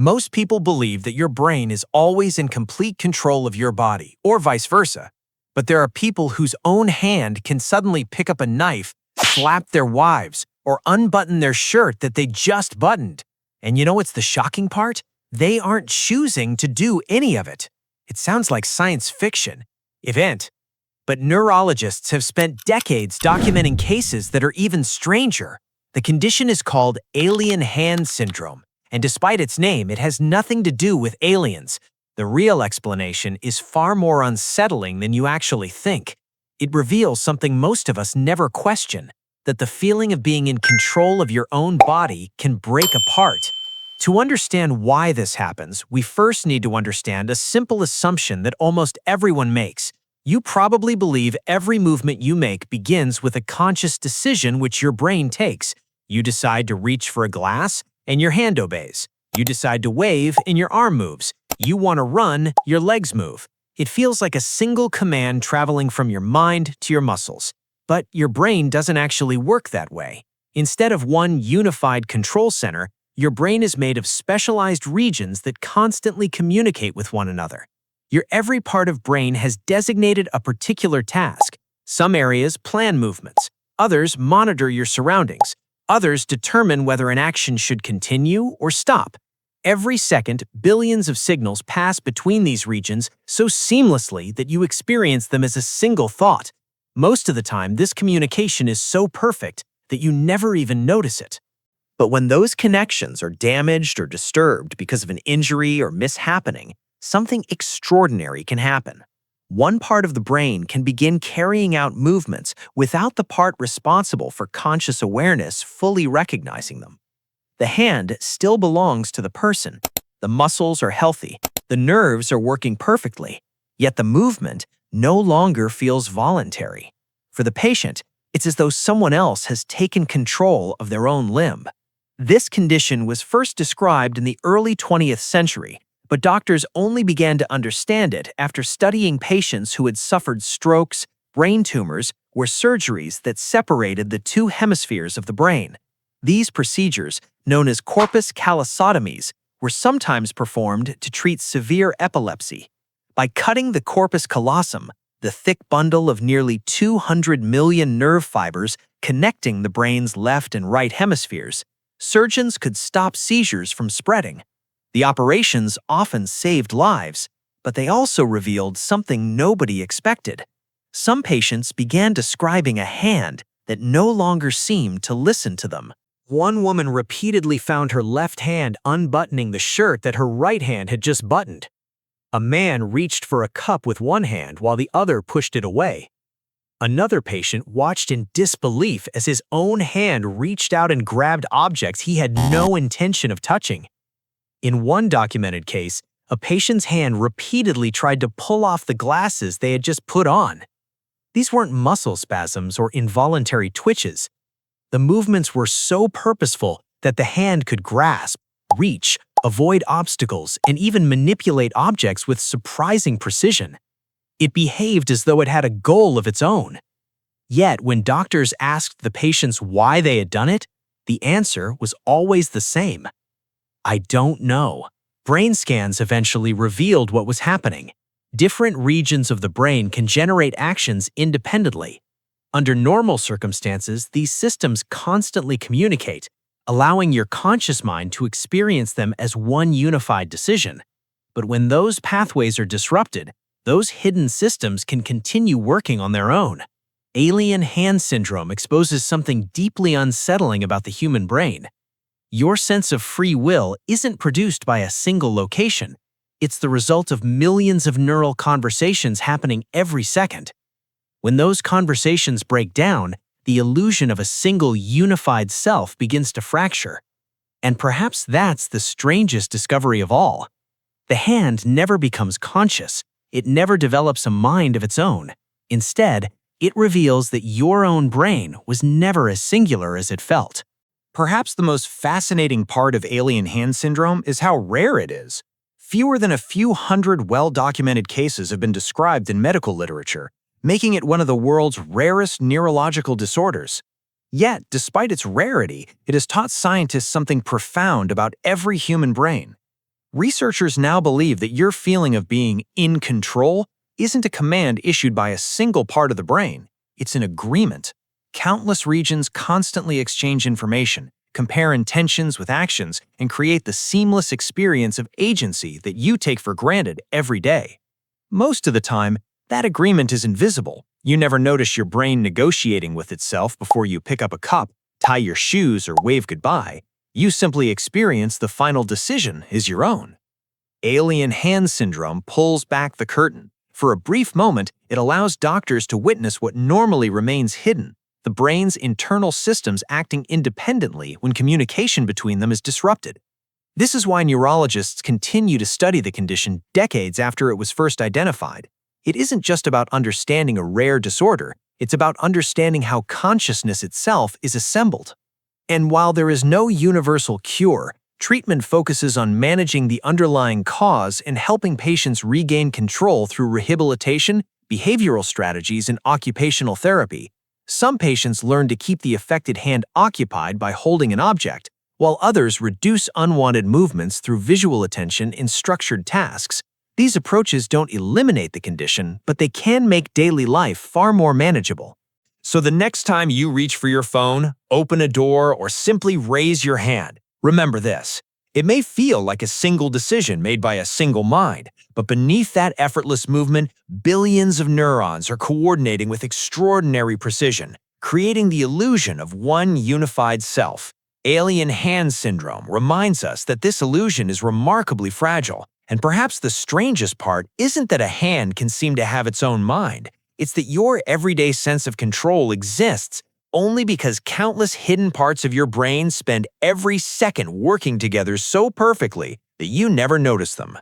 Most people believe that your brain is always in complete control of your body, or vice versa. But there are people whose own hand can suddenly pick up a knife, slap their wives, or unbutton their shirt that they just buttoned. And you know what's the shocking part? They aren't choosing to do any of it. It sounds like science fiction. Event. But neurologists have spent decades documenting cases that are even stranger. The condition is called alien hand syndrome, and despite its name, it has nothing to do with aliens. The real explanation is far more unsettling than you actually think. It reveals something most of us never question, that the feeling of being in control of your own body can break apart. To understand why this happens, we first need to understand a simple assumption that almost everyone makes. You probably believe every movement you make begins with a conscious decision which your brain takes. You decide to reach for a glass, and your hand obeys. You decide to wave, and your arm moves. You want to run, your legs move. It feels like a single command traveling from your mind to your muscles. But your brain doesn't actually work that way. Instead of one unified control center, your brain is made of specialized regions that constantly communicate with one another. Your every part of brain has designated a particular task. Some areas plan movements. Others monitor your surroundings. Others determine whether an action should continue or stop. Every second, billions of signals pass between these regions so seamlessly that you experience them as a single thought. Most of the time, this communication is so perfect that you never even notice it. But when those connections are damaged or disturbed because of an injury or mishappening, something extraordinary can happen. One part of the brain can begin carrying out movements without the part responsible for conscious awareness fully recognizing them. The hand still belongs to the person. The muscles are healthy. The nerves are working perfectly. Yet the movement no longer feels voluntary. For the patient, it's as though someone else has taken control of their own limb. This condition was first described in the early 20th century, but doctors only began to understand it after studying patients who had suffered strokes, brain tumors, or surgeries that separated the two hemispheres of the brain. These procedures, known as corpus callosotomies, were sometimes performed to treat severe epilepsy. By cutting the corpus callosum, the thick bundle of nearly 200 million nerve fibers connecting the brain's left and right hemispheres, surgeons could stop seizures from spreading. The operations often saved lives, but they also revealed something nobody expected. Some patients began describing a hand that no longer seemed to listen to them. One woman repeatedly found her left hand unbuttoning the shirt that her right hand had just buttoned. A man reached for a cup with one hand while the other pushed it away. Another patient watched in disbelief as his own hand reached out and grabbed objects he had no intention of touching. In one documented case, a patient's hand repeatedly tried to pull off the glasses they had just put on. These weren't muscle spasms or involuntary twitches. The movements were so purposeful that the hand could grasp, reach, avoid obstacles, and even manipulate objects with surprising precision. It behaved as though it had a goal of its own. Yet, when doctors asked the patients why they had done it, the answer was always the same. I don't know. Brain scans eventually revealed what was happening. Different regions of the brain can generate actions independently. Under normal circumstances, these systems constantly communicate, allowing your conscious mind to experience them as one unified decision. But when those pathways are disrupted, those hidden systems can continue working on their own. Alien hand syndrome exposes something deeply unsettling about the human brain. Your sense of free will isn't produced by a single location. It's the result of millions of neural conversations happening every second. When those conversations break down, the illusion of a single unified self begins to fracture. And perhaps that's the strangest discovery of all. The hand never becomes conscious. It never develops a mind of its own. Instead, it reveals that your own brain was never as singular as it felt. Perhaps the most fascinating part of alien hand syndrome is how rare it is. Fewer than a few hundred well-documented cases have been described in medical literature, making it one of the world's rarest neurological disorders. Yet, despite its rarity, it has taught scientists something profound about every human brain. Researchers now believe that your feeling of being in control isn't a command issued by a single part of the brain. It's an agreement. Countless regions constantly exchange information, compare intentions with actions, and create the seamless experience of agency that you take for granted every day. Most of the time, that agreement is invisible. You never notice your brain negotiating with itself before you pick up a cup, tie your shoes, or wave goodbye. You simply experience the final decision is your own. Alien hand syndrome pulls back the curtain. For a brief moment, it allows doctors to witness what normally remains hidden, the brain's internal systems acting independently when communication between them is disrupted. This is why neurologists continue to study the condition decades after it was first identified. It isn't just about understanding a rare disorder, it's about understanding how consciousness itself is assembled. And while there is no universal cure, treatment focuses on managing the underlying cause and helping patients regain control through rehabilitation, behavioral strategies, and occupational therapy. Some patients learn to keep the affected hand occupied by holding an object, while others reduce unwanted movements through visual attention in structured tasks. These approaches don't eliminate the condition, but they can make daily life far more manageable. So the next time you reach for your phone, open a door, or simply raise your hand, remember this. It may feel like a single decision made by a single mind, but beneath that effortless movement, billions of neurons are coordinating with extraordinary precision, creating the illusion of one unified self. Alien hand syndrome reminds us that this illusion is remarkably fragile, and perhaps the strangest part isn't that a hand can seem to have its own mind. It's that your everyday sense of control exists only because countless hidden parts of your brain spend every second working together so perfectly that you never notice them.